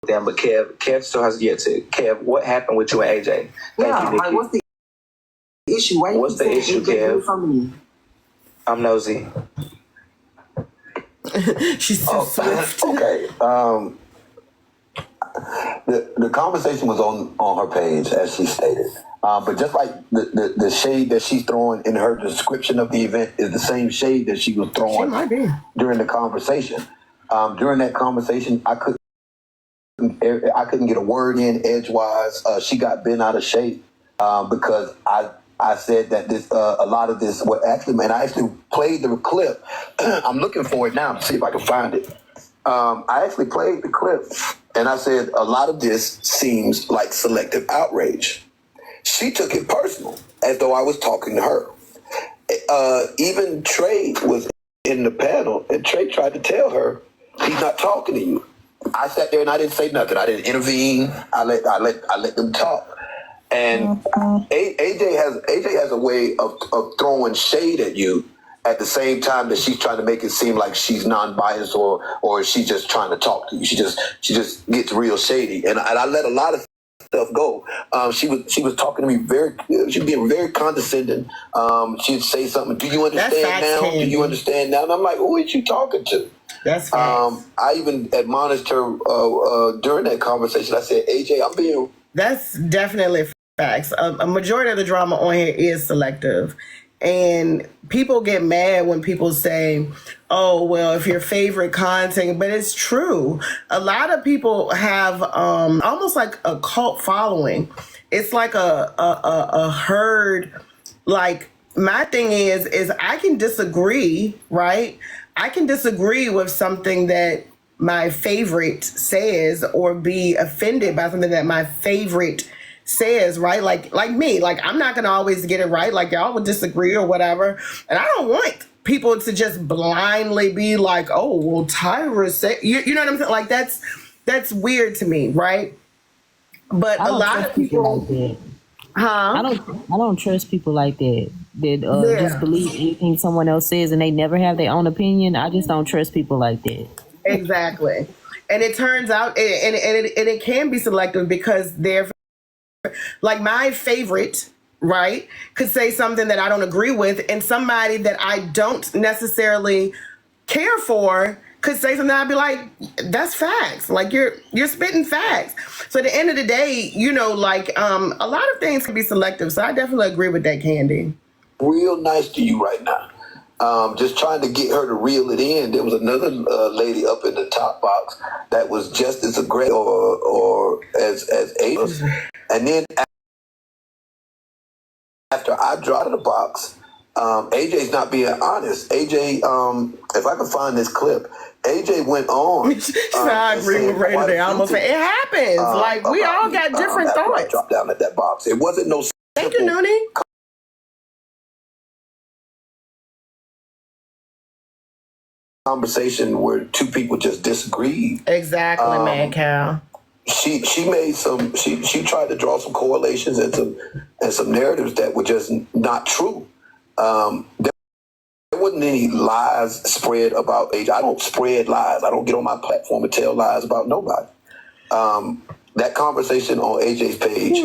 them, but Kev still has yet to. Kev, what happened with you and AJ? Yeah, like what's the issue? Why what's the issue, Kev? I'm nosy. She's too swift. Okay. The conversation was on her page, as she stated. But just like the shade that she's throwing in her description of the event is the same shade that she was throwing during the conversation. During that conversation, I couldn't get a word in edgewise. She got bent out of shape because I said that this a lot of this. Well, actually, man, I actually played the clip. I'm looking for it now to see if I can find it. I actually played the clip, and I said a lot of this seems like selective outrage. She took it personal, as though I was talking to her. Even Trey was in the panel, and Trey tried to tell her he's not talking to you. I sat there and I didn't say nothing. I didn't intervene. I let them talk. And AJ has a way of throwing shade at you at the same time that she's trying to make it seem like she's non-biased or she's just trying to talk to you. She just gets real shady. And I let a lot of stuff go. She was talking to me she was being very condescending. She'd say something. Do you understand now? Do you understand now? And I'm like, who is you talking to? That's facts. I even admonished her during that conversation. I said, AJ, I'm being. That's definitely facts. A majority of the drama on here is selective. And people get mad when people say, oh, well, if your favorite content, but it's true. A lot of people have almost like a cult following. It's like a herd. Like, my thing is I can disagree, right? I can disagree with something that my favorite says or be offended by something that my favorite says, right? Like me, like I'm not gonna always get it right. Like y'all would disagree or whatever. And I don't want people to just blindly be like, oh, well, Tyra said, you know what I'm saying? Like that's weird to me, right? But a lot of people like that. Huh? I don't trust people like that. Just believe anything someone else says and they never have their own opinion. I just don't trust people like that. Exactly. And it turns out, and it can be selective because they're like my favorite, right, could say something that I don't agree with, and somebody that I don't necessarily care for could say something I'd be like, that's facts. Like you're spitting facts. So at the end of the day, you know, like a lot of things can be selective. So I definitely agree with that, Candy. Real nice to you right now. Just trying to get her to reel it in. There was another lady up in the top box that was just as aggressive or as AJ. And then after I dropped the box, AJ's not being honest. AJ, if I can find this clip, AJ went on. I agree with Ray today. I almost say it happens. Like we all got different thoughts. I dropped down at that box. It wasn't no. Thank you, Noonie. Conversation where two people just disagreed. Exactly, man, Cal. She made some. She tried to draw some correlations and some narratives that were just not true. There wasn't any lies spread about AJ. I don't spread lies. I don't get on my platform and tell lies about nobody. That conversation on AJ's page.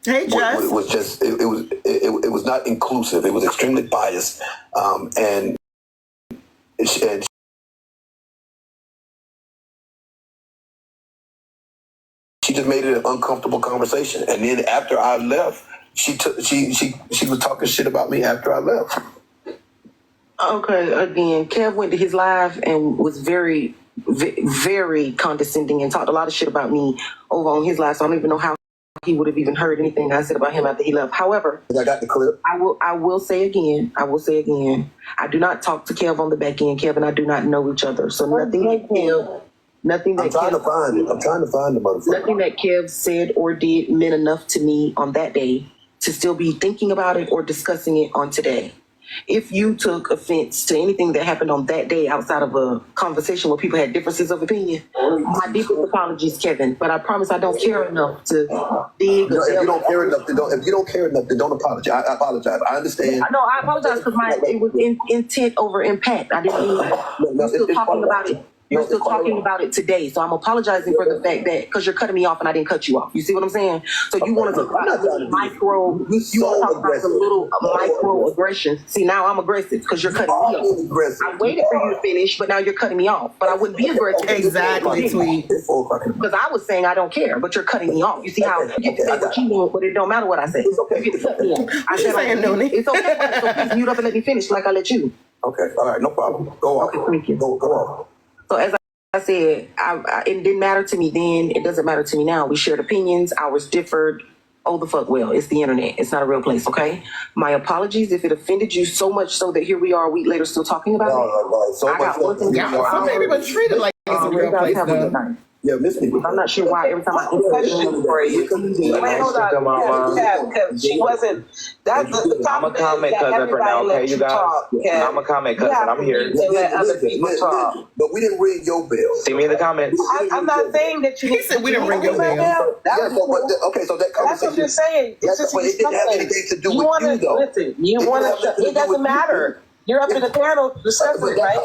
Hey, Jess. Was just it was not inclusive. It was extremely biased, and she just made it an uncomfortable conversation. And then after I left, she was talking shit about me after I left. Okay, again, Kev went to his live and was very, very condescending and talked a lot of shit about me over on his live. So I don't even know how he would have even heard anything I said about him after he left. However, I got the clip. I will say again, I do not talk to Kev on the back end. Kev and I do not know each other. So nothing that I'm trying to find it. I'm trying to find the motherfucker. Nothing that Kev said or did meant enough to me on that day to still be thinking about it or discussing it on today. If you took offense to anything that happened on that day outside of a conversation where people had differences of opinion, my deepest apologies, Kevin. But I promise I don't care enough to dig. No, if you don't care enough, then don't apologize. I apologize. I understand. No, I apologize because it was intent over impact. I didn't mean we're still talking about it. You're still talking about it today. So I'm apologizing for the fact that, because you're cutting me off and I didn't cut you off. You see what I'm saying? So you want to talk about the micro, you want to talk about the little microaggressions. See, now I'm aggressive because you're cutting me off. I waited for you to finish, but now you're cutting me off. But I wouldn't be aggressive. Exactly, Tweet. Because I was saying I don't care, but you're cutting me off. You see how you get to say what you want, but it don't matter what I say. You get to cut me off. I said, it's okay. So please mute up and let me finish like I let you. Okay, all right, no problem. Go on. Okay, thank you. Go on. So as I said, it didn't matter to me then. It doesn't matter to me now. We shared opinions. Ours differed. Oh, the fuck well. It's the internet. It's not a real place, okay? My apologies if it offended you so much so that here we are a week later still talking about it. No, so I got one thing. Some people treat it like it's a real place, though. Yeah, Miss Me. I'm not sure why every time I Wait, hold on. Because she wasn't. That's the I'm a comment cousin for now, okay, you guys? I'm a comment cousin. I'm here. To let other people talk. But we didn't ring your bell. See me in the comments. I'm not saying that you. He said we didn't ring your bell. Okay, so that That's what conversation. you're saying. It's just But it didn't have anything to do with you, though. Listen, you want to. It doesn't matter. You're up in the panel discussing, right?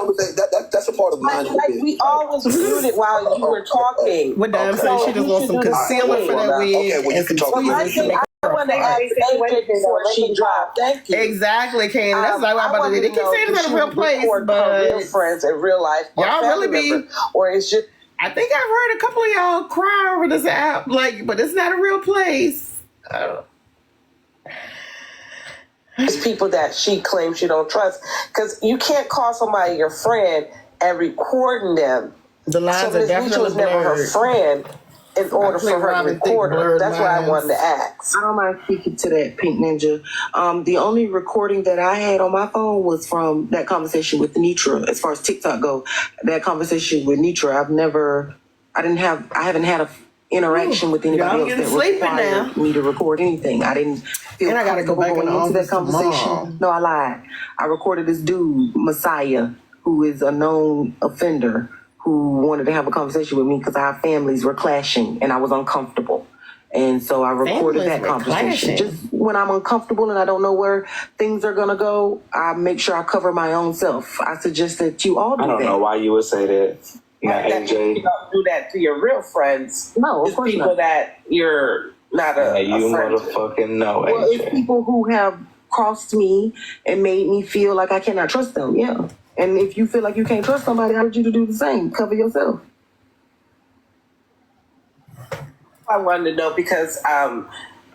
That's a part of mine. Like we always muted while you were talking. What Diane said, she just wants some concealer for that wig. Okay, well, you can talk. I want to ask AJ before she dropped. Thank you. Exactly, Ken. That's like I'm about to do. They keep saying it's in a real place, but real friends in real life, y'all really be. Or it's just. I think I've heard a couple of y'all cry over this app, like, but it's not a real place. It's people that she claims she don't trust, because you can't call somebody your friend and recording them. The lines are definitely was never her friend in order for her to record her. That's why I wanted to ask. I don't mind speaking to that, Pink Ninja. The only recording that I had on my phone was from that conversation with Nitra. As far as TikTok go, that conversation with Nitra, I haven't had a interaction with anybody else that required me to record anything. I didn't feel and I gotta go back into that conversation. Tomorrow. No, I lied. I recorded this dude, Messiah, who is a known offender, who wanted to have a conversation with me because our families were clashing and I was uncomfortable. And so I recorded that conversation. Just when I'm uncomfortable and I don't know where things are going to go, I make sure I cover my own self. I suggest that you all do that. I don't know why you would say that. Yeah, AJ. You don't do that to your real friends. No, of it's course people not. that you're not a you friend motherfucking know, well, AJ. it's people who have crossed me and made me feel like I cannot trust them. Yeah. And if you feel like you can't trust somebody, I urge you to do the same. Cover yourself. I wanted to know because a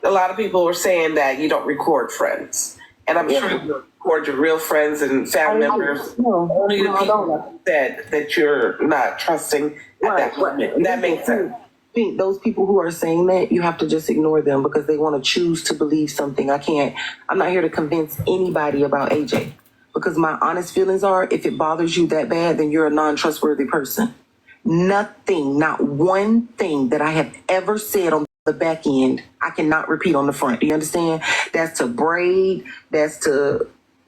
lot of people were saying that you don't record friends. And I'm sure you record your real friends and family members. Only the people that you're not trusting at that moment. And that makes sense. I think those people who are saying that, you have to just ignore them because they want to choose to believe something. I'm not here to convince anybody about AJ. Because my honest feelings are, if it bothers you that bad, then you're a non-trustworthy person. Nothing, not one thing that I have ever said on the back end, I cannot repeat on the front. Do you understand? That's to Braid, that's to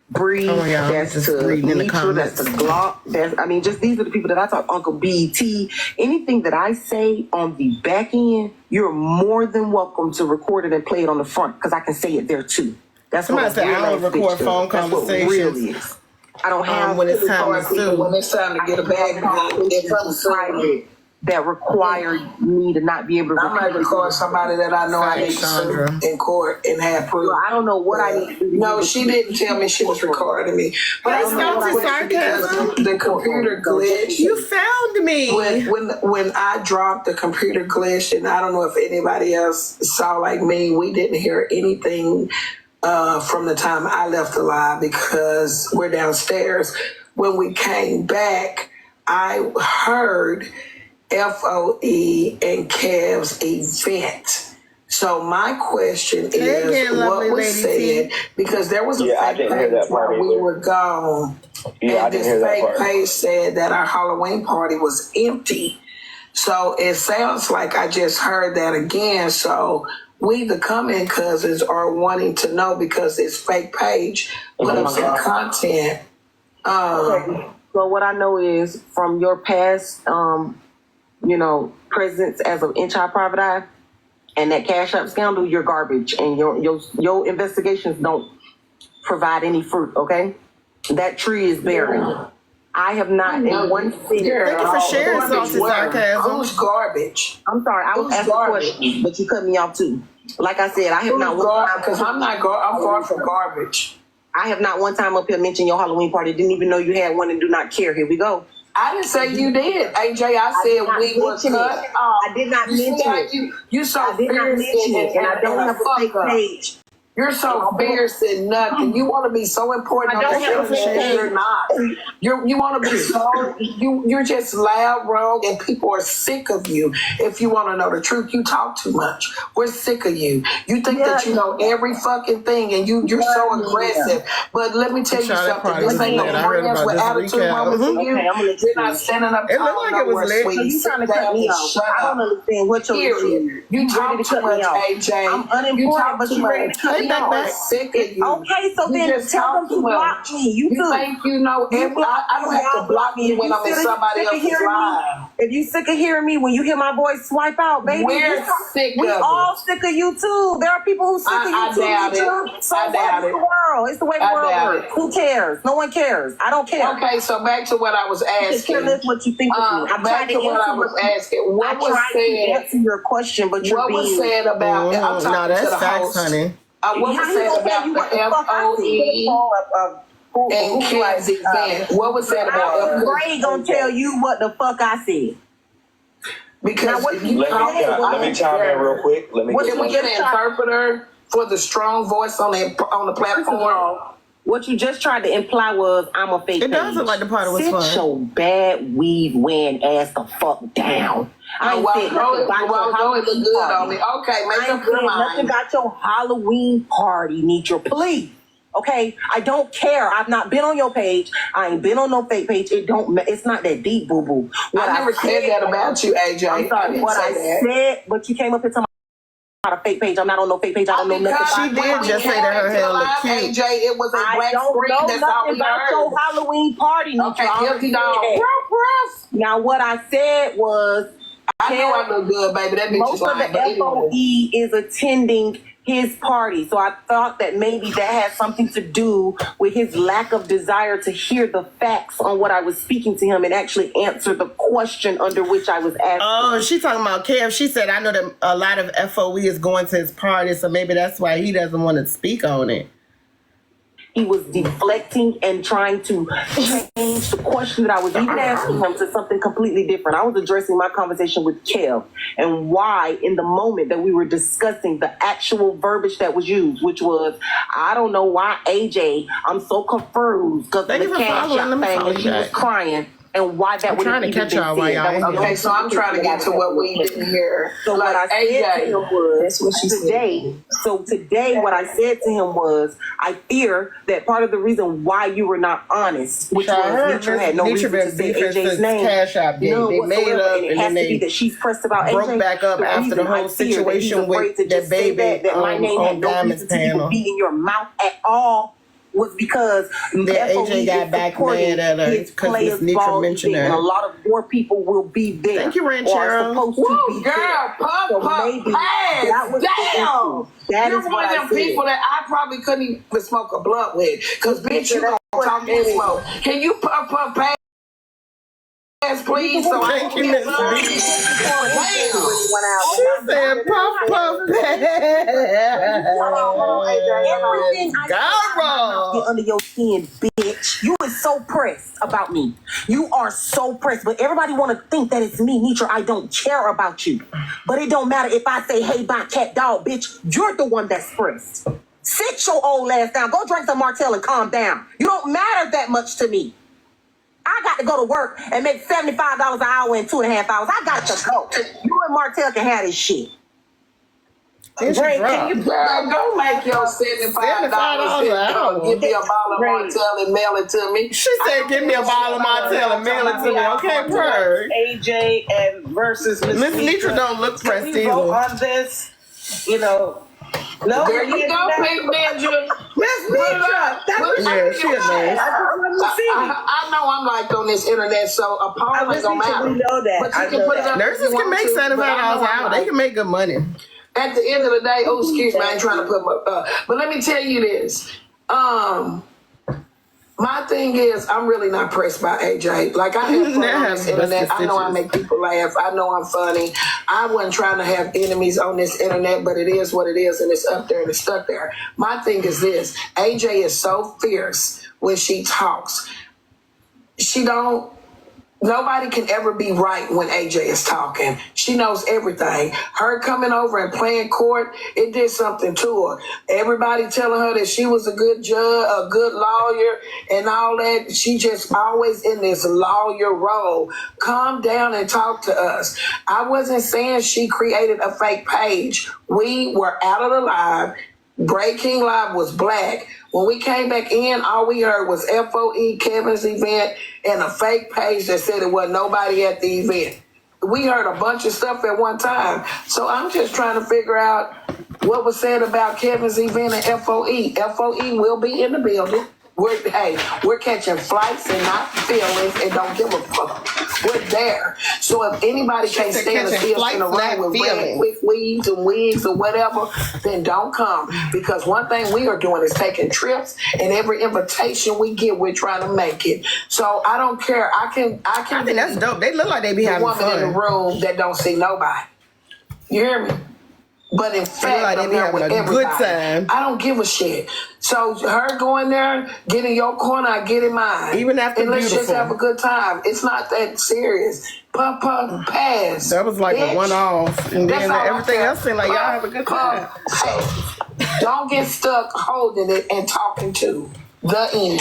Bree, that's to Nitra, that's to Glock. Just these are the people that I talk, Uncle BT. Anything that I say on the back end, you're more than welcome to record it and play it on the front because I can say it there too. That's somebody said I don't record phone conversations. Really is. I don't have when it's time to sue. When it's time to get a bag private that require me to not be able to. I might record somebody that I know I need to sue in court and have proof. Well, I don't know what I need to do. No, she didn't tell me she was recording me. But I don't sarcasm. The computer glitched. You found me. When I dropped, the computer glitched, and I don't know if anybody else saw like me. We didn't hear anything from the time I left the live because we're downstairs. When we came back, I heard FOE and Kev's event. So my question is, what was said? Because there was a fake page while we were gone, and this fake page said that our Halloween party was empty. So it sounds like I just heard that again. So we, the comment cousins, are wanting to know because this fake page put up some content. So what I know is from your past, presence as an in-child private eye and that Cash App scandal, you're garbage and your investigations don't provide any fruit, okay? That tree is barren. I have not in one sitting. Thank you for sharing salty sarcasm. Who's garbage? I'm sorry, I was Who's asking garbage? questions, but you cut me off too. Like I said, I have not one time Because I'm not I'm far from garbage. I have not one time up here mentioned your Halloween party. Didn't even know you had one and do not care. Here we go. I didn't say you did, AJ. I said we were cut off. I did not mention it. You so I did not fierce mention it, and I don't have a fake up. page. You're so fierce and nothing. You want to be so important I don't on the have a internet, and you're not. You want to be so you're just loud, wrong, and people are sick of you. If you want to know the truth, you talk too much. We're sick of you. You think that you know every fucking thing, and you're so aggressive. But let me tell you something. This ain't no friends with attitude moments for you. You're not standing up. It looked like it was lit. You trying to cut me off? I don't understand what your issue is. You talk too much, AJ. I'm unimportant, but you ready to cut me off. Sick of you. Okay, so You then just tell talk them to too much. block me. You too. think you know every, I don't have to block you when I'm in somebody else's live. If you sick of hearing me, when you hear my voice, swipe out, baby. We're sick we of all it. sick of you too. There are people who sick of you too. doubt it. So I doubt it's it. the world. It's the way the I world doubt works. it. Who cares? No one cares. I don't care. Okay, so back to what I was I can care asking. less what you think of me. I'm Back trying to what I was asking. What was to said? answer your question, but you're What was being said about? I'm talking No, to that's the facts, host. honey. What was said about the FOE and Ken's event? What was said about Ray gonna tell you what the fuck I said. Because Now, what you Let me chime in real quick. Let me What Can we get an interpreter for the strong voice on the platform? What you just tried to imply was I'm a fake. It does page. look like the party was Sit fun. your bad weave wearing ass the fuck down. I ain't said nothing about your It Halloween look good on party. me. Okay, I make ain't up your said nothing mind. about your Halloween party, Nitra. Please. Okay, I don't care. I've not been on your page. I ain't been on no fake page. It's not that deep, boo boo. I never said that about you, AJ. I'm sorry. What I said, but you came up here talking about a fake page. I'm not on no fake page. I don't know nothing about She did just say that her hair looked cute. AJ, it was a I black don't screen. know That's all nothing we about your heard. Halloween party, Nitra. Okay, I guilty understand dog. that. Now, what I said was, I know I look good, baby. That bitch most is of lying. the But anyway. FOE is attending his party. So I thought that maybe that had something to do with his lack of desire to hear the facts on what I was speaking to him and actually answer the question under which I was asking. Oh, she talking about Kev. She said, I know that a lot of FOE is going to his party, so maybe that's why he doesn't want to speak on it. He was deflecting and trying to change the question that I was even asking him to something completely different. I was addressing my conversation with Kev and why in the moment that we were discussing the actual verbiage that was used, which was, I don't know why AJ, I'm so confused because of the cash out thing and she was crying. And why that would have even been said. Okay, so I'm trying to get to what we didn't hear. So like, what I said to him was today. So today, what I said to him was, I fear that part of the reason why you were not honest, which was Nitra had no reason to say AJ's name, Cash App day. They made up and it has to be that she's pressed about broke AJ. back up after the whole situation with that baby that my name had no reason to even be in your mouth at all. Was because that AJ got back mad at her because Miss Nitra mentioned her. And a lot of more people will be there. Thank you, Ranchero. Woo, girl, pump, that was down. That You're is one of them people that I probably couldn't even smoke a blunt with. Because, bitch, you don't talk and smoke. Can you pump pass, please? So I Thank can you, get Miss some. B. Damn. She said, puff, puff, Everything I get under your skin, bitch. You is so pressed about me. You are so pressed, but everybody want to think that it's me, Nitra. I don't care about you, but it don't matter if I say, "Hey, bye, cat, dog," bitch. You're the one that's pressed. Sit your old ass down. Go drink some Martell and calm down. You don't matter that much to me. I got to go to work and make $75 an hour in 2.5 hours. I got to go. You and Martell can have this shit. Ray, can you go make your $75 an hour? Give me a bottle of Martell and mail it to me. She said, give me a bottle of Martell and mail it to me. Okay, Purge. AJ and versus Miss Nitra don't look pressed we vote either. on this? You know, no. There you go, Pink Ninja. Miss Nitra. Yeah, she a nurse. I know I'm like on this internet, so a poll ain't gonna matter. We know that. But you can put it up. Nurses can make $75 an hour. They can make good money. At the end of the day, oh, excuse me, I ain't trying to put my, but let me tell you this. My thing is, I'm really not pressed by AJ. Like, I have fun on this internet. I know I make people laugh. I know I'm funny. I wasn't trying to have enemies on this internet, but it is what it is, and it's up there and it's stuck there. My thing is this. AJ is so fierce when she talks. Nobody can ever be right when AJ is talking. She knows everything. Her coming over and playing court, it did something to her. Everybody telling her that she was a good judge, a good lawyer, and all that. She just always in this lawyer role. Calm down and talk to us. I wasn't saying she created a fake page. We were out of the live. Breaking Live was black. When we came back in, all we heard was FOE, Kevin's event, and a fake page that said it wasn't nobody at the event. We heard a bunch of stuff at one time. So I'm just trying to figure out what was said about Kevin's event and FOE. FOE will be in the building. We're catching flights and not feelings and don't give a fuck. We're there. So if anybody can't stand to see us in a room with red quick weeds and wigs or whatever, then don't come. Because one thing we are doing is taking trips, and every invitation we get, we're trying to make it. So I don't care. I think that's dope. They look like they be having woman fun in the room that don't see nobody. You hear me? But in fact, like I'm there with everybody. Good time. I don't give a shit. So her going there, get in your corner, I get in mine. Even after and let's Beautiful. just have a good time. It's not that serious. Puff, pass. That was like bitch. a one-off. And then everything else seemed like y'all Puff, have a good time. pass. Don't get stuck holding it and talking to the end.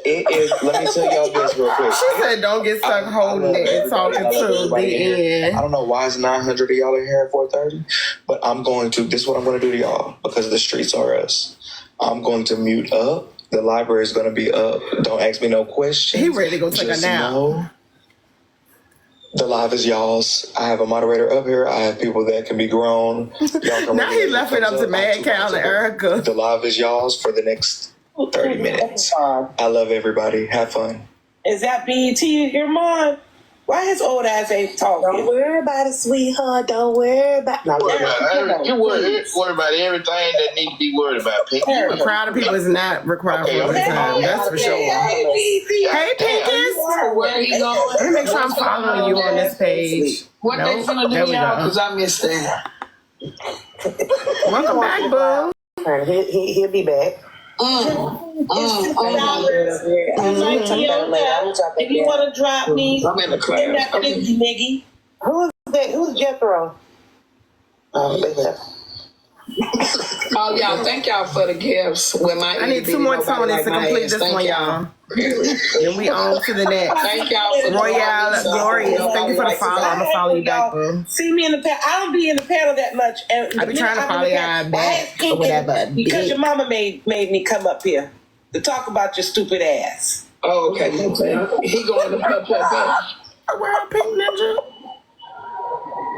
It is. Let me tell y'all this real quick. She said, "Don't get stuck holding it and talking to the end." I don't know why it's 900 of y'all in here at 4:30, but I'm going to. This is what I'm going to do to y'all because the streets are us. I'm going to mute up. The library is going to be up. Don't ask me no questions. He ready to go take a Just nap. know the live is y'all's. I have a moderator up here. I have people that can be grown. Y'all can Now he left it up to Mad Cow and Erica. The live is y'all's for the next 30 minutes. I love everybody. Have fun. Is that BET your mom? Why his old ass ain't talking? Don't worry about it, sweetheart. Don't worry about it. You worry about everything that needs to be worried about. A crowd of people is not required for every time. That's for sure. Hey, Pinkins. Where he going? Let me make sure I'm following you on this page. What they Nope. finna There do, we y'all? go. Because I missed that. Welcome back, boo. He'll be back. If you want to drop me, I'm in the class. in that 50, nigga. Who's that? Who's Jethro? Oh, y'all, thank y'all for the gifts. I need 2 more Tonys to complete this one, y'all. Then we on to the next. Thank y'all for Royale Glorious. Thank you for the follow. I'm gonna follow you back, boo. See me in the panel. I don't be in the panel that much. And I be trying to follow y'all back or whatever. Because your mama made me come up here to talk about your stupid ass. Oh, okay. He going to pop. Where are Pink Ninja?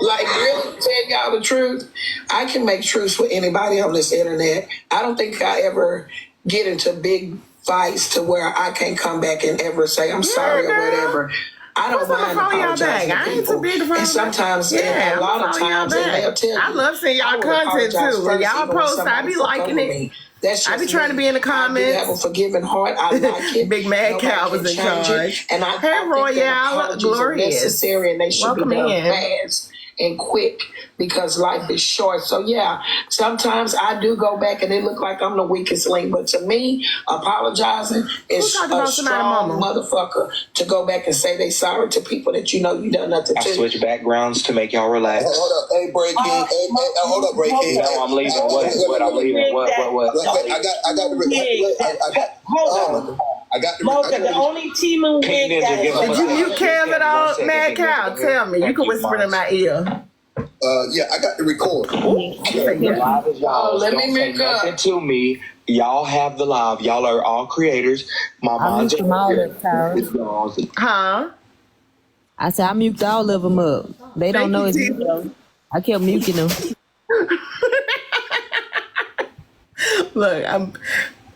Like, really, tell y'all the truth, I can make truths with anybody on this internet. I don't think I ever get into big fights to where I can't come back and ever say I'm sorry or whatever. I don't mind apologizing to people. And sometimes, and a lot of times, and they'll tell you. I love seeing y'all content too. When y'all post, I be liking it. I be trying to be in the comments. I do have a forgiving heart. I like it. Big Mad Cow was in charge. And I hey, think Royale Glorious. necessary, and they should Welcome be done in. fast and quick because life is short. So yeah, sometimes I do go back and it look like I'm the weakest link, but to me, apologizing is a strong motherfucker to go back and say they sorry to people that you know you done nothing to. I switch backgrounds to make y'all relax. Hold up, hey, Break King. Hold up, Break King. No, I'm leaving. What? I'm leaving. What? I got the. Hold on. I got the. Mocha, the only Timu wig that Did you mute Kev at all, Mad Cow? Tell me. You can whisper in my ear. Yeah, I got the record. Let me make up. Nothing to me. Y'all have the live. Y'all are all creators. My I mom's mute them all up, Tara. Huh? I said I mute all of them up. They don't know it's me though. I kept muting them. Look,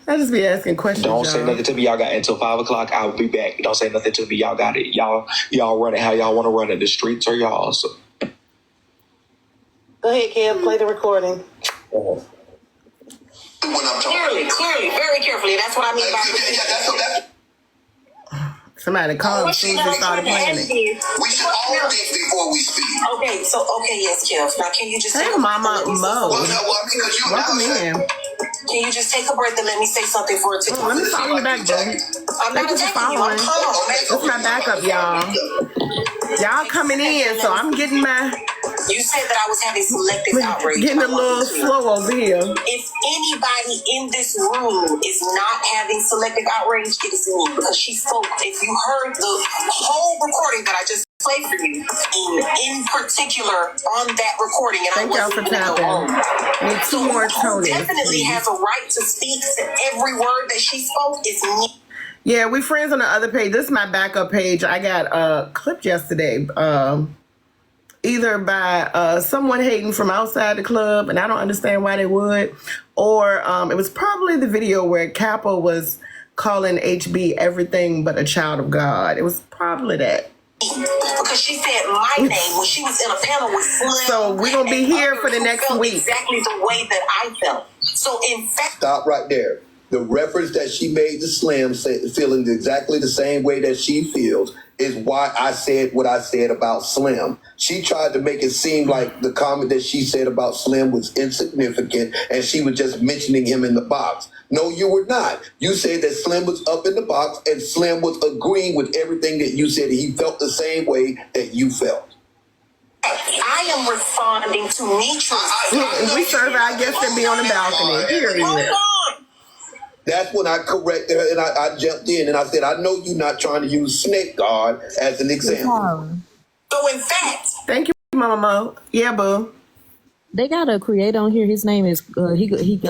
I just be asking questions. Don't say nothing to me. Y'all got until 5 o'clock. I will be back. Don't say nothing to me. Y'all got it. Y'all run it how y'all want to run it. The streets are y'all. So. Go ahead, Kev. Play the recording. When I'm talking. Clearly, very carefully. That's what I mean by. That's Somebody called as soon as they started playing it. We should all think before we speak. Okay, yes, Kev. Now, can you just Hey, Mama Mo. Because you Welcome in. Can you just take a breath and let me say something for a TikTok? Let me follow you back, bro. I'm not Thank you for attacking you. following. I'm calm. This is my backup, y'all. Y'all coming in, so I'm getting my You said that I was having selective outrage. getting a little slow over here. If anybody in this room is not having selective outrage, it is me, because she spoke. If you heard the whole recording that I just played for you, in particular on that recording, and Thank y'all for tapping. Need two more Tonys. Definitely has a right to speak to every word that she spoke. Is me. Yeah, we friends on the other page. This is my backup page. I got clipped yesterday. Either by someone hating from outside the club, and I don't understand why they would, or it was probably the video where Capo was calling HB everything but a child of God. It was probably that. Because she said my name when she was in a panel with Slim. So we're going to be here for the next week. Exactly the way that I felt. So in fact... Stop right there. The reference that she made to Slim, feeling exactly the same way that she feels, is why I said what I said about Slim. She tried to make it seem like the comment that she said about Slim was insignificant and she was just mentioning him in the box. No, you were not. You said that Slim was up in the box and Slim was agreeing with everything that you said. He felt the same way that you felt. I am responding to Nitra. We serve our guests and be on the balcony. Period. That's when I corrected her and I jumped in and I said, I know you're not trying to use Snake Guard as an example. So in fact... Thank you, Mama Mo. Yeah, boo. They got a creator on here. His name is he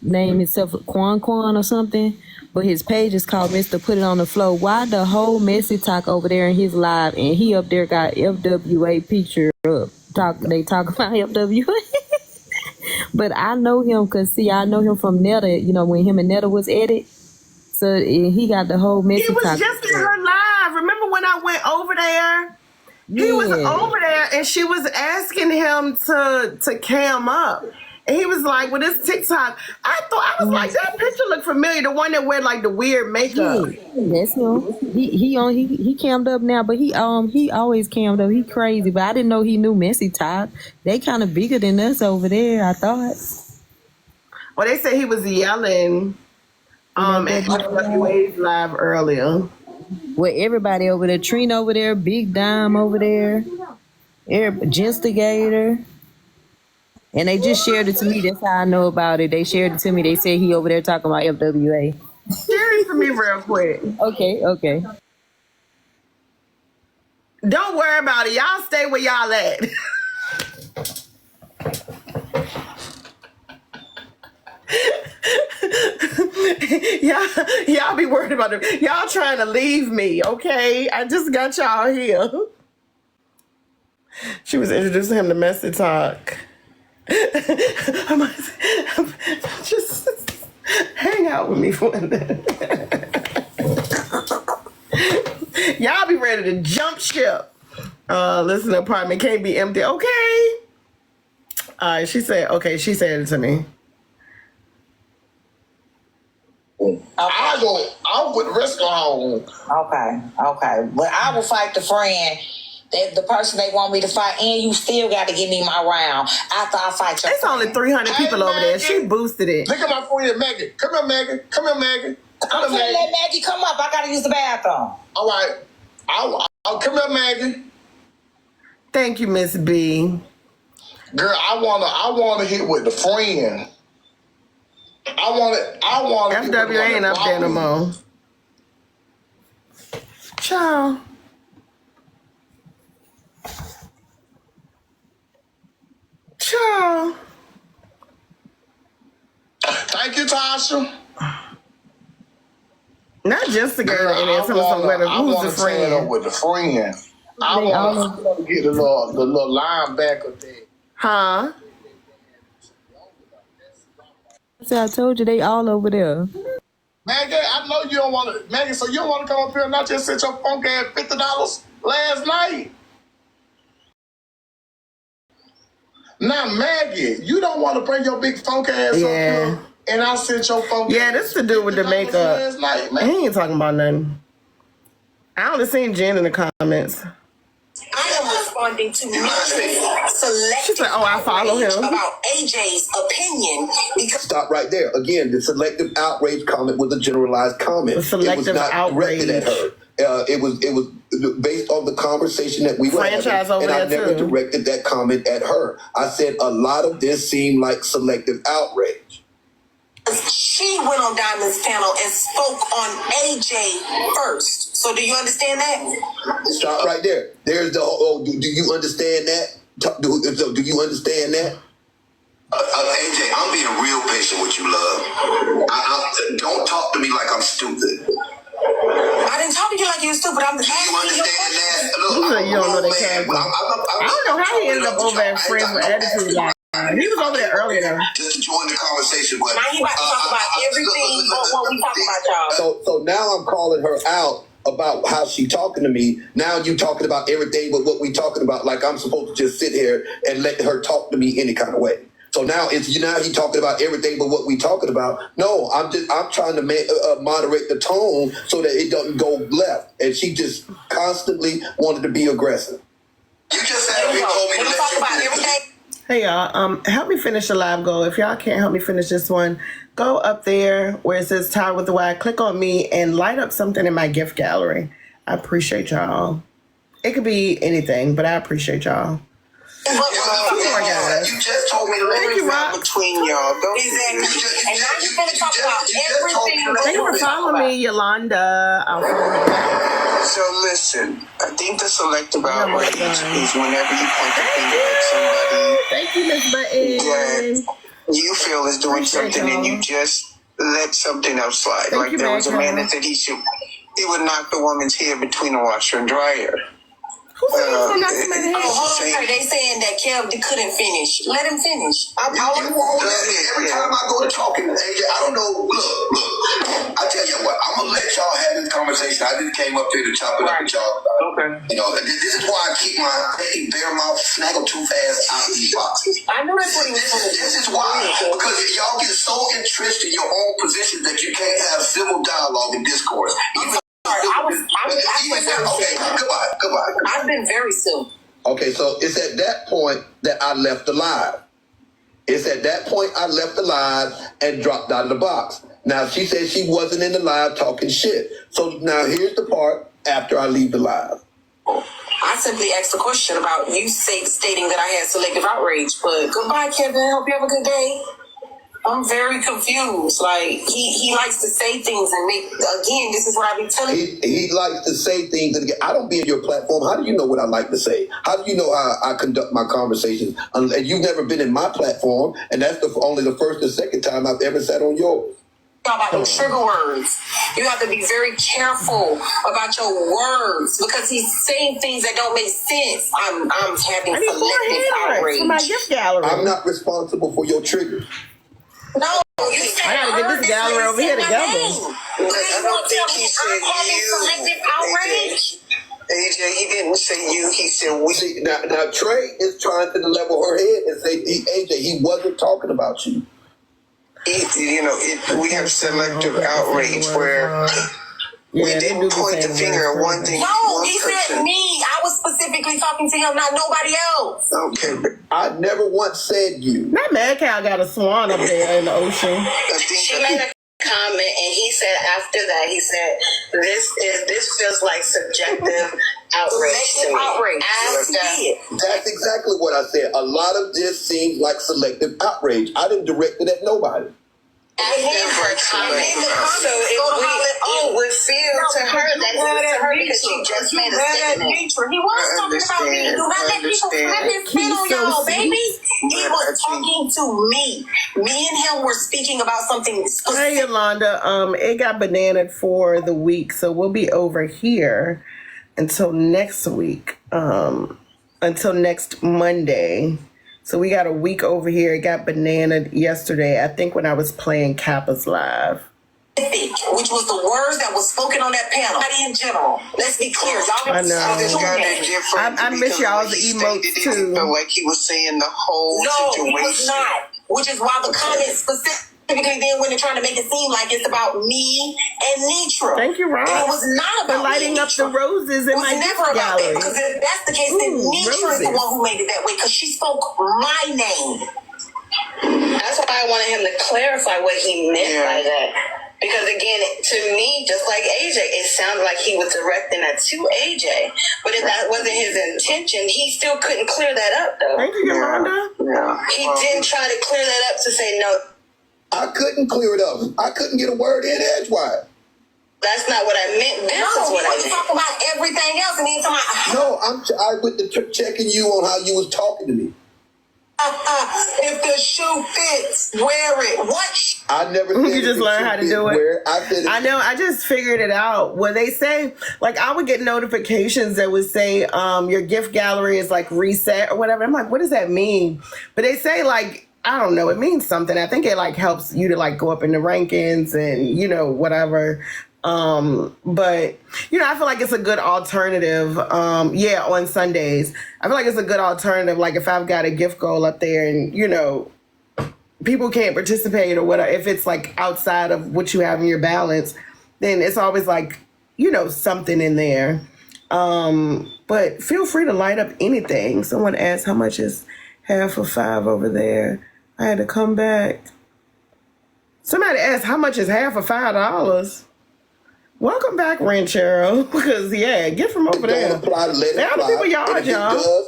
named himself Quan or something, but his page is called Mr. Put It on the Floor. Why the whole messy talk over there in his live, and he up there got FWA picture up. They talk about FWA, but I know him because I know him from Netta. You know when him and Netta was at it, so he got the whole messy talk. He was just in her live. Remember when I went over there? He was over there and she was asking him to cam up. And he was like, with his TikTok, I was like, that picture looked familiar. The one that wear like the weird makeup. Yeah, that's him. He cammed up now, but he always cammed up. He crazy, but I didn't know he knew Messy Talk. They kind of bigger than us over there, I thought. Well, they said he was yelling at WA's live earlier. With everybody over there, Trina over there, Big Dime over there, Genstigator. And they just shared it to me. That's how I know about it. They shared it to me. They said he over there talking about FWA. Share it to me real quick. Okay. Don't worry about it. Y'all stay where y'all at. y'all be worried about it. Y'all trying to leave me, okay? I just got y'all here. She was introducing him to Messy Talk. Just hang out with me for a minute. Y'all be ready to jump ship. Listen, the apartment can't be empty. Okay. She said it to me. I'll put the rest on. Okay. But I will fight the friend, the person they want me to fight, and you still got to give me my round after I fight your It's friend. only 300 people over there. She boosted it. Look at my friend Maggie. Come here, Maggie. I'm gonna let Maggie come up. I got to use the bathroom. All right. I'll come here, Maggie. Thank you, Miss B. Girl, I wanna hit with the friend. I want to. FWA ain't up there no more. Ciao. Thank you, Tasha. Not just the girl in there. Who's the friend? Up with the friend. I want to get the little linebacker there. Huh? So I told you they all over there. Maggie, I know you don't want to. Maggie, so you don't want to come up here and not just sent your funk ass $50 last night. Now, Maggie, you don't want to bring your big funk ass up here, and I sent your funk ass. Yeah, this to do with the makeup. Last night, man. He ain't talking about nothing. I only seen Jen in the comments. I am responding to selective She said, "Oh, I follow him." about AJ's opinion because Stop right there. Again, the selective outrage comment was a generalized comment. The selective it was not outrage. directed at her. It was based on the conversation that we were Franchise having, over and I there, never too. directed that comment at her. I said a lot of this seemed like selective outrage. she went on Diamond's panel and spoke on AJ first. So do you understand that? Stop right there. There's the do you understand that? Do you understand that? AJ, I'm being real patient with you, love. Don't talk to me like I'm stupid. I didn't talk to you like you were stupid. I'm Do you understand that? Look, You I'm a you don't know grown that man. character. I don't know how he ended up over at Friends with Attitude. Like, he was over there earlier though. Just to join the conversation, but now he about to talk about everything but what we talk about, y'all. So now I'm calling her out about how she talking to me. Now you talking about everything but what we talking about, like I'm supposed to just sit here and let her talk to me any kind of way. So now he talking about everything but what we talking about. No, I'm trying to moderate the tone so that it doesn't go left. And she just constantly wanted to be aggressive. You just told me to talk about everything. Hey y'all, help me finish the live goal. If y'all can't help me finish this one, go up there where it says Tired with the Y, click on me and light up something in my gift gallery. I appreciate y'all. It could be anything, but I appreciate y'all. You just told me to let Thank you, Rock. between y'all. Don't Exactly. And now you're going to talk about everything. Thank you for following me, Yolanda. I'll follow you back. So listen, I think the selective outrage is whenever you point the finger at somebody Thank you, Miss Button. that you feel is doing Appreciate something and y'all. you just let something else slide. Thank Like you, there was a man Magda. that said he would knock the woman's head between a washer and dryer. Who said he was gonna knock somebody's head? Oh, hold on, sir. They saying that Kev couldn't finish. Let him finish. Every time I go to talking to AJ, I don't know. Look. I tell you what, I'm gonna let y'all have this conversation. I just came up here to chop it up with y'all. Okay. You know, this is why I keep my bare mouth snaggle too fast out of these boxes. I knew that's what he was going to do. This is why, because y'all get so entrenched in your own position that you can't have civil dialogue and discourse. Goodbye. I've been very civil. Okay, so it's at that point that I left the live. It's at that point I left the live and dropped out of the box. Now, she said she wasn't in the live talking shit. So now here's the part after I leave the live. I simply asked a question about you stating that I had selective outrage. But goodbye, Kevin. Hope you have a good day. I'm very confused. Like, he likes to say things and make, again, this is what I be telling you. He likes to say things, and I don't be in your platform. How do you know what I like to say? How do you know how I conduct my conversations? And you've never been in my platform, and that's only the first and second time I've ever sat on yours. About the trigger words. You have to be very careful about your words because he's saying things that don't make sense. I'm having selective outrage. For my gift gallery. I'm not responsible for your triggers. No, you said I gotta get this gallery over here together. I don't think he said selective outrage. AJ, he didn't say you. He said we. See, now Trey is trying to level her head and say, AJ, he wasn't talking about you. We have selective outrage where we didn't point the finger at one thing. No, he said me. I was specifically talking to him, not nobody else. Okay, but I never once said you. That mad cow got a swan up there in the ocean. She made a comment, and he said after that, he said, this feels like subjective outrage to me. That's exactly what I said. A lot of this seems like selective outrage. I didn't direct it at nobody. So it would feel to her that it was to her because she just made a statement. He was talking about me. Do not let people flip his spin on y'all, baby. He was talking to me. Me and him were speaking about something specific. Hey, Yolanda, it got bananaed for the week, so we'll be over here until next week, until next Monday. So we got a week over here. It got bananaed yesterday, I think when I was playing Kappa's Live. Which was the words that was spoken on that panel. In general, let's be clear. I know. I miss y'all's emotes too. Felt like he was saying the whole situation. No, he was not. Which is why the comments specific. Because then when they're trying to make it seem like it's about me and Nitra. Thank you, Rob. And it was not about for lighting up the roses in my gift gallery. Because if that's the case, then Nitra is the one who made it that way because she spoke my name. That's why I wanted him to clarify what he meant by that. Because again, to me, just like AJ, it sounded like he was directing that to AJ. But if that wasn't his intention, he still couldn't clear that up, though. Thank you, Yolanda. He didn't try to clear that up to say no. I couldn't clear it up. I couldn't get a word in edgewise. That's not what I meant. This is what I meant. Talk about everything else and then talking about. No, I went to checking you on how you was talking to me. If the shoe fits, wear it. What? I never said you just learn how to do it. I know. I just figured it out. When they say, like, I would get notifications that would say, your gift gallery is like reset or whatever. I'm like, what does that mean? But they say, like, I don't know. It means something. I think it like helps you to like go up in the rankings and, you know, whatever. But, you know, I feel like it's a good alternative. On Sundays, I feel like it's a good alternative. Like if I've got a gift goal up there and, you know, people can't participate or whatever, if it's like outside of what you have in your balance, then it's always like, you know, something in there. But feel free to light up anything. Someone asked how much is half of 5 over there. I had to come back. Somebody asked how much is half of $5. Welcome back, Ranchero. Because get from over there. Now the people y'all.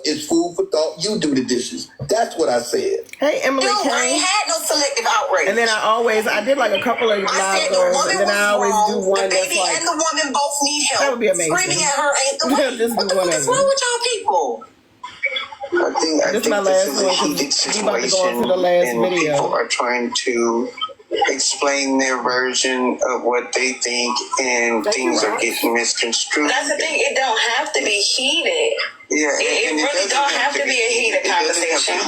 It's food for thought. You do the dishes. That's what I said. Hey, Emily I Kane. ain't had no selective outrage. And then I did like a couple of live and then I always do one the baby that's like, and the woman both need help. that would be amazing. Screaming at her ain't the way. Just What the do fuck one is of wrong with y'all people? I think This is my last this is a one, 'cause heated we about to go on situation, to the last and video. people are trying to explain their version of what they think, and things are getting misconstrued. That's the thing. It don't have to be heated. Yeah, it really don't have to be a heated conversation.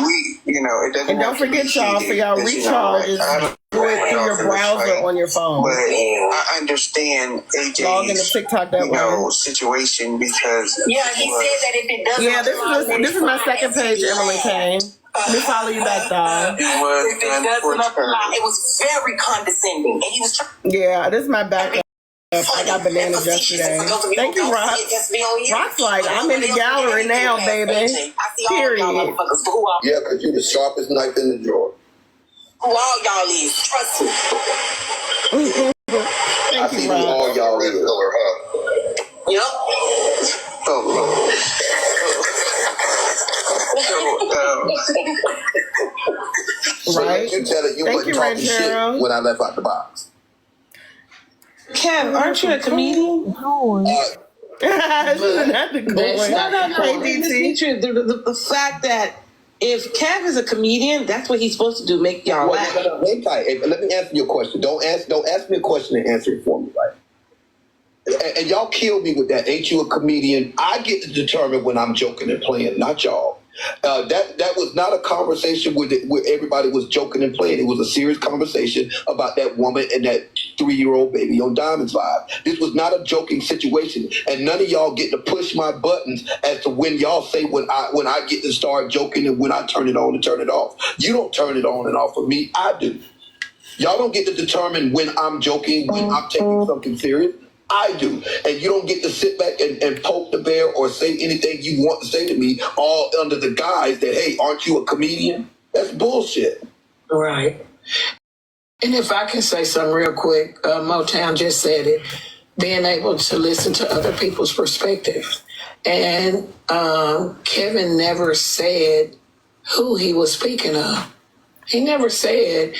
It doesn't. And don't forget, y'all, for y'all recharges, do it through your browser on your phone. But I understand Log into AJ's TikTok that way. situation because Yeah, he said that if it doesn't. Yeah, this is my second page, Emily Kane. Let me follow you back, dog. If it doesn't apply, it was very condescending, and he was trying. Yeah, this is my backup. I got bananas yesterday. Thank you, Rock. Rock's like, I'm in the gallery now, baby. Period. Yeah, because you're the sharpest knife in the drawer. Who all y'all is? Trust me. I see who all y'all is. Yep. So Right. you tell it you Thank wasn't you, talking Ranchero. shit when I left out the box. Kev, aren't you a comedian? No. Shouldn't have to go away. No. Hey, DT. The fact that if Kev is a comedian, that's what he's supposed to do, make y'all laugh. Hang tight. Hey, let me answer your question. Don't ask me a question and answer it for me, right? And y'all killed me with that. Ain't you a comedian? I get to determine when I'm joking and playing, not y'all. That was not a conversation where everybody was joking and playing. It was a serious conversation about that woman and that 3-year-old baby on Diamond's Live. This was not a joking situation, and none of y'all get to push my buttons as to when y'all say when I get to start joking and when I turn it on and turn it off. You don't turn it on and off for me. I do. Y'all don't get to determine when I'm joking, when I'm taking something serious. I do. And you don't get to sit back and poke the bear or say anything you want to say to me all under the guise that, hey, aren't you a comedian? That's bullshit. Right. And if I can say something real quick, Motown just said it, being able to listen to other people's perspective. And Kevin never said who he was speaking of. He never said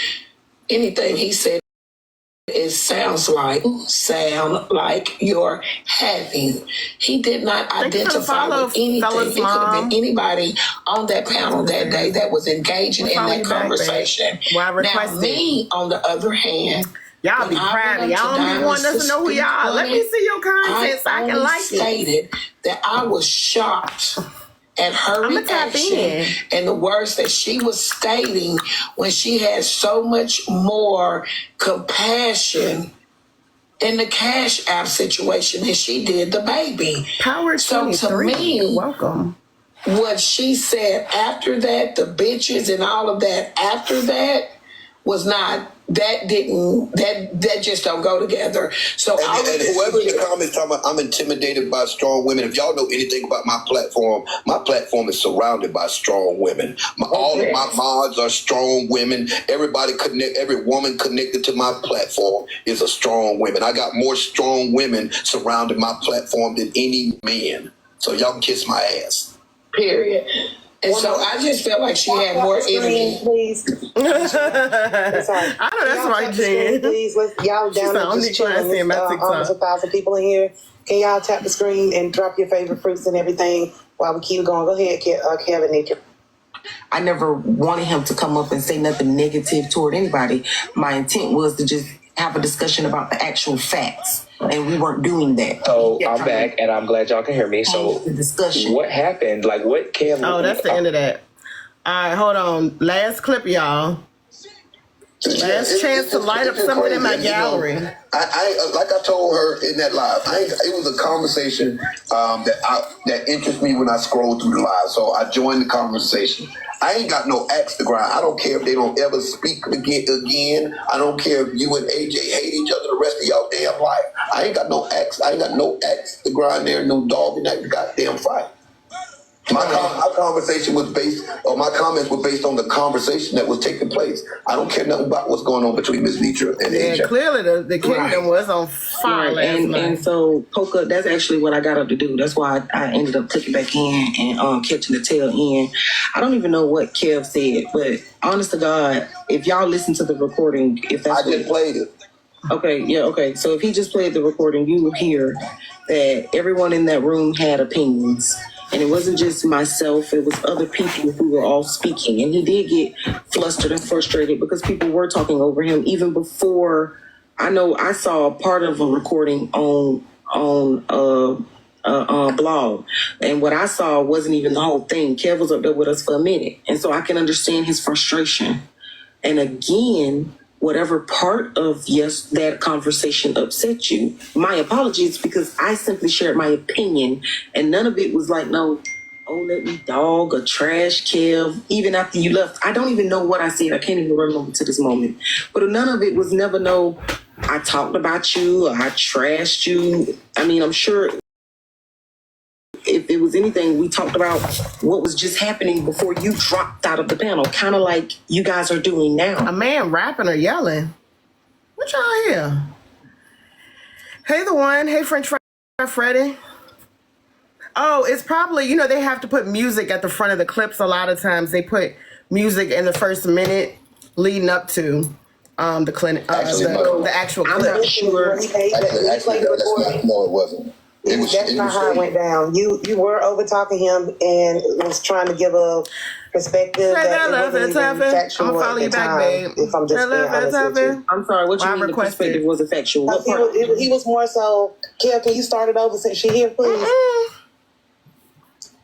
anything he said. It sound like you're having. He did not identify with anything. It could have been anybody on that panel that day that was engaging in that conversation. Now, me, on the other hand, y'all be proud. Y'all don't be wanting us to know who y'all. Let me see your content so I can like it. Stated that I was shocked at her reaction and the words that she was stating when she had so much more compassion in the Cash App situation than she did the baby. Power 23. So to me, you're welcome. What she said after that, the bitches and all of that after that, was not that just don't go together. So and whoever in the comments talking about I'm intimidated by strong women, if y'all know anything about my platform is surrounded by strong women. All of my mods are strong women. Every woman connected to my platform is a strong woman. I got more strong women surrounding my platform than any man. So y'all can kiss my ass. Period. And so I just felt like she had more energy. Please. Sorry. I know that's right, Jen. Please, y'all down there just chilling. Almost 1,000 people in here. Can y'all tap the screen and drop your favorite fruits and everything while we keep going? Go ahead, Kevin. Nature. I never wanted him to come up and say nothing negative toward anybody. My intent was to just have a discussion about the actual facts, and we weren't doing that. So I'm back, and I'm glad y'all can hear me. So the discussion. What happened? Like, what Kev? Oh, that's the end of that. All right, hold on. Last clip, y'all. Last chance to light up something in my gallery. I like I told her in that live, it was a conversation that interests me when I scroll through the live. So I joined the conversation. I ain't got no axe to grind. I don't care if they don't ever speak again. I don't care if you and AJ hate each other the rest of y'all damn life. I ain't got no axe. I ain't got no axe to grind there. No dog in that goddamn fight. My conversation was my comments were based on the conversation that was taking place. I don't care nothing about what's going on between Ms. Nitra and AJ. Yeah, clearly the kingdom was on fire last night. And so, Polka, that's actually what I got up to do. That's why I ended up clicking back in and catching the tail end. I don't even know what Kev said, but honest to God, if y'all listen to the recording, if that's I just played it. Okay, yeah, okay. So if he just played the recording, you will hear that everyone in that room had opinions. And it wasn't just myself, it was other people who were all speaking. And he did get flustered and frustrated because people were talking over him even before. I know I saw part of a recording on blog. And what I saw wasn't even the whole thing. Kev was up there with us for a minute. And so I can understand his frustration. And again, whatever part of that conversation upset you, my apologies, because I simply shared my opinion, and none of it was like, no, oh, let me dog or trash Kev, even after you left. I don't even know what I said. I can't even remember to this moment. But none of it was never no, I talked about you or I trashed you. I mean, I'm sure if it was anything, we talked about what was just happening before you dropped out of the panel, kind of like you guys are doing now. A man rapping or yelling. What y'all hear? Hey, the one. Hey, French Fry Freddy. Oh, it's probably, they have to put music at the front of the clips. A lot of times they put music in the first minute leading up to the clinic, the actual clip. I'm not sure. No, it wasn't. That's not how it went down. You were over talking him and was trying to give a perspective that it wasn't even factual. I'm gonna follow you back, babe. If I'm just being honest with you. I'm sorry, what you mean the perspective wasn't factual? What part? He was more so, Kev, can you start it over since she's here, please?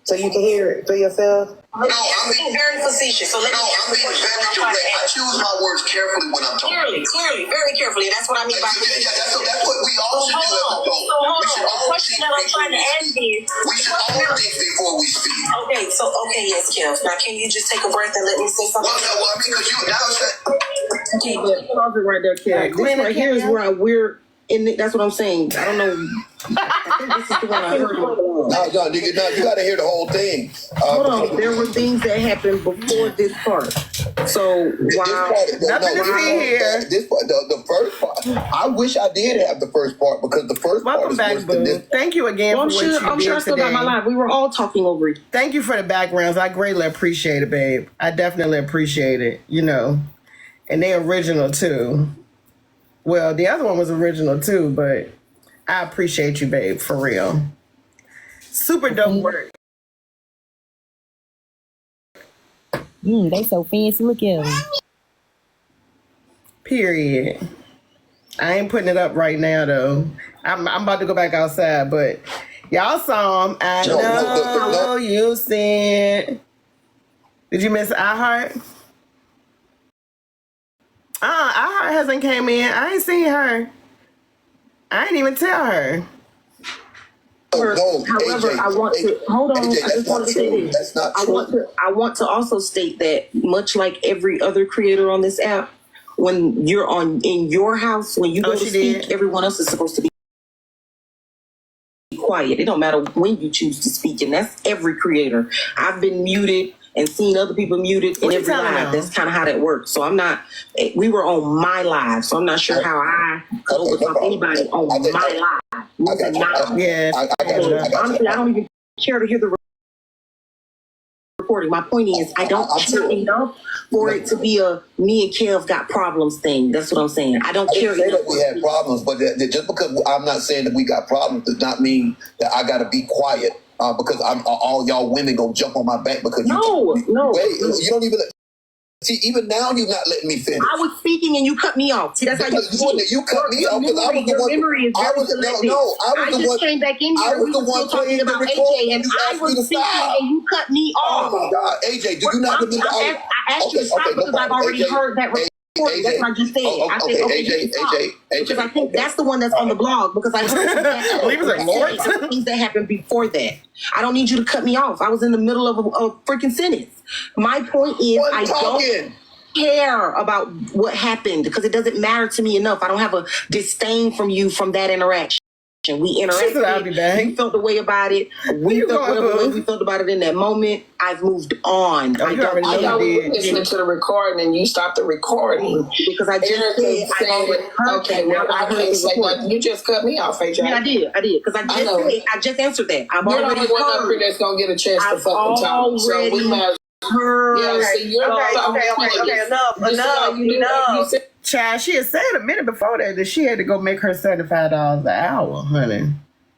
So you can hear it for yourself? No, I'm being very facetious. So let me I'm being very direct. I choose my words carefully when I'm talking. Clearly, very carefully. That's what I mean by that's what we all should do as adults. We should all question that I'm trying to ask is, we should all think before we speak. Okay, yes, Kev. Now, can you just take a breath and let me say something? Well, because you now said. Okay, but pause it right there, Kev. This right here is where we're in. That's what I'm saying. I don't know. I think this is the one I heard. No, you gotta hear the whole thing. Hold on, there were things that happened before this part. So nothing to see here. This part, the first part. I wish I did have the first part because the first part is worse than this. Thank you again for what you did I'm sure I still got my life. We were all talking over it. Thank you for the backgrounds. I greatly appreciate it, babe. I definitely appreciate it. And they original too. Well, the other one was original too, but I appreciate you, babe, for real. Super dope work. They so fancy. Look at them. Period. I ain't putting it up right now, though. I'm about to go back outside, but y'all saw them. I know you said. Did you miss iHeart? iHeart hasn't came in. I ain't seen her. I ain't even tell her. However, AJ, I want to hold on. AJ, I just want to say this. That's not true. I want to also state that much like every other creator on this app, when you're in your house, when you go to speak, everyone else is supposed to be quiet. It don't matter when you choose to speak, and that's every creator. I've been muted and seen other people muted in every live. That's kind of how that works. So I'm not. We were on my live, so I'm not sure how I could overtalk anybody on my live. Yeah. Honestly, I don't even care to hear the recording. My point is, I don't care enough for it to be a me and Kev got problems thing. That's what I'm saying. I don't care. I didn't say that we had problems, but just because I'm not saying that we got problems does not mean that I got to be quiet because all y'all women gonna jump on my back because no. You don't even. See, even now you're not letting me finish. I was speaking and you cut me off. See, that's how you cut me off because I was the one. I was the one. Came back in here. I was the one talking about AJ, and I was speaking and you cut me off. Oh my God, AJ, do you not remember? I asked you to stop because I've already heard that recording. That's what I just said. I said, AJ, because I think that's the one that's on the blog because I heard things that happened before that. I don't need you to cut me off. I was in the middle of a freaking sentence. My point is, I don't care about what happened because it doesn't matter to me enough. I don't have a disdain from you from that interaction. We interacted. You felt the way about it. We felt whatever way we felt about it in that moment. I've moved on. I thought we were listening to the recording and you stopped the recording because I just said okay. Well, I can't say nothing. You just cut me off, AJ. Yeah, I did because I just answered that. I'm already the one up here that's gonna get a chance to fucking talk. So we might. Okay, enough. Child, she had said a minute before that she had to go make her $75 an hour, honey.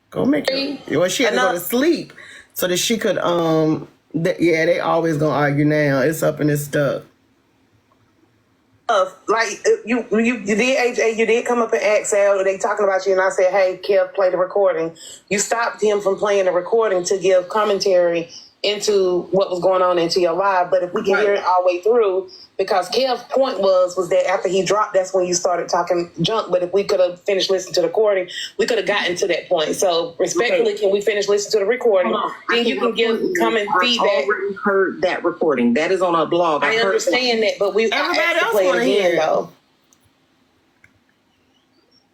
Go make it. Well, she had to go to sleep so that she could. They always gonna argue now. It's up and it's stuck. Like you did, AJ. You did come up and ask Al. They talking about you, and I said, "Hey, Kev, play the recording." You stopped him from playing the recording to give commentary into what was going on into your live. But if we can hear it all the way through, because Kev's point was that after he dropped, that's when you started talking junk. But if we could have finished listening to the recording, we could have gotten to that point. So respectfully, can we finish listening to the recording? Then you can come and feedback. I already heard that recording. That is on our blog. I understand that, but everybody else want to hear it though.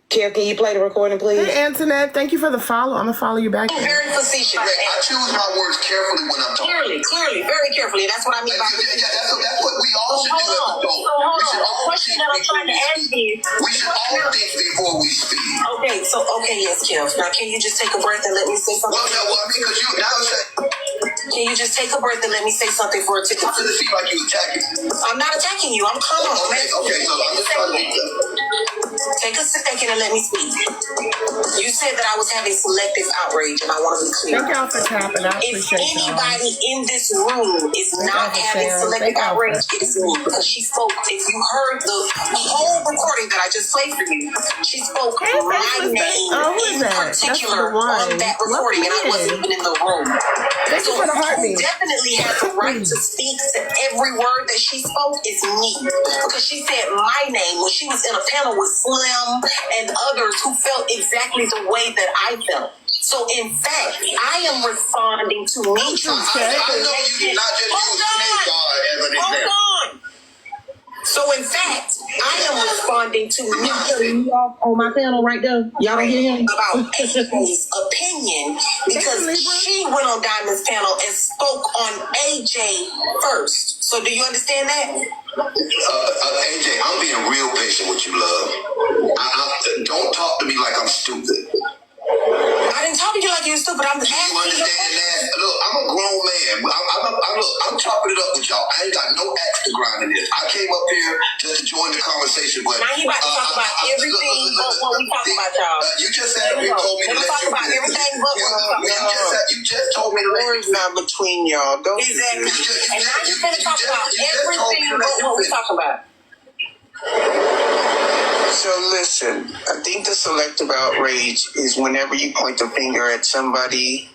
Kev, can you play the recording, please? Hey, Antoinette, thank you for the follow. I'm going to follow you back. Very facetious. I choose my words carefully when I'm talking. Clearly, very carefully. That's what I mean by that's what we all should do as adults. We should all think we should all think before we speak. Okay, yes, Kev. Now, can you just take a breath and let me say something? Because you now say. Can you just take a breath and let me say something for a ticket? It doesn't seem like you attacking me. I'm not attacking you. I'm calm. Okay, so I'm just trying to take a second and let me speak. You said that I was having selective outrage, and I want to be clear. Thank y'all for tapping. I appreciate If anybody in this room is not having selective outrage, it is me. Because she spoke, if you heard the whole recording that I just played for you, she spoke my name in particular on that recording, and I wasn't even in the room. So who definitely has the right to speak to every word that she spoke is me. Because she said my name when she was in a panel with Slim and others who felt exactly the way that I felt. So in fact, I am responding to me. I know you did not just use Snake God as an example. Hold on. So in fact, I am responding to me on my panel right there. Y'all don't hear him about AJ's opinion because she went on Diamond's panel and spoke on AJ first. So do you understand that? AJ, I'm being real patient with you, love. Don't talk to me like I'm stupid. I didn't talk to you like you were stupid. I'm asking you. Understand that? Look, I'm a grown man. I'm chopping it up with y'all. I ain't got no axe to grind in this. I came up here just to join the conversation, but now you about to talk about everything but what we talking about, y'all. You just said you told me to let talk about everything but what we talking about. You just told me to let words not between y'all. Don't exactly. And now you're gonna talk about everything but what we talking about. So listen, I think the selective outrage is whenever you point the finger at somebody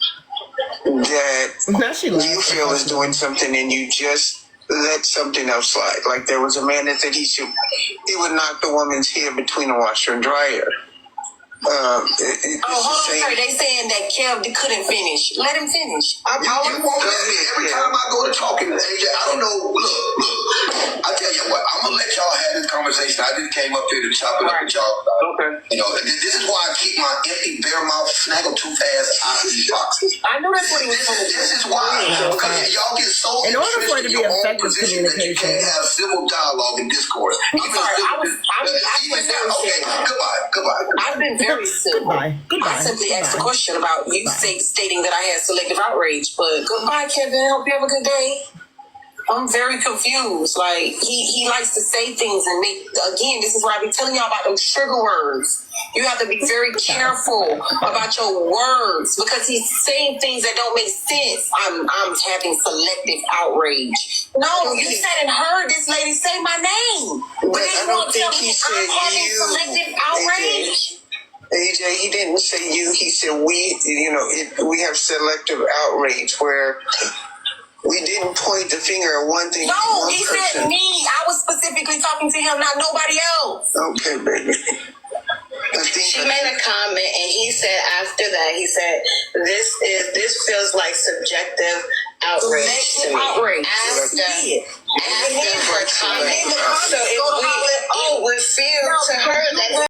that you feel is doing something and you just let something else slide. Like there was a man that said he would knock the woman's head between a washer and dryer. Hold on, sorry. They saying that Kev couldn't finish. Let him finish. Every time I go to talking to AJ, I don't know. Look. I tell you what, I'm gonna let y'all have this conversation. conversation. I just came up here to chop it up with y'all. Okay. You know, this is why I keep my empty bare mouth snaggletooth ass out of these boxes. I knew that's what he was doing. This is why, because y'all get so In order for it to be your own effective position that you can't have civil dialogue and discourse. I'm sorry. Goodbye. I've been very civil. Goodbye. I simply asked a question about you stating that I had selective outrage. But goodbye, Kevin. Hope you have a good day. I'm very confused. Like, he likes to say things and make, again, this is what I be telling y'all about those trigger words. You have to be very careful about your words because he's saying things that don't make sense. I'm having selective outrage. No, you said and heard this lady say my name. But then you won't tell me I'm having selective outrage. AJ, he didn't say you. He said we. You know, we have selective outrage where we didn't point the finger at one thing. No, he said me. I was specifically talking to him, not nobody else. Okay, baby. She made a comment, and he said after that, he said, "This feels like subjective outrage to me." Outrage. After her comment, so it would feel to her that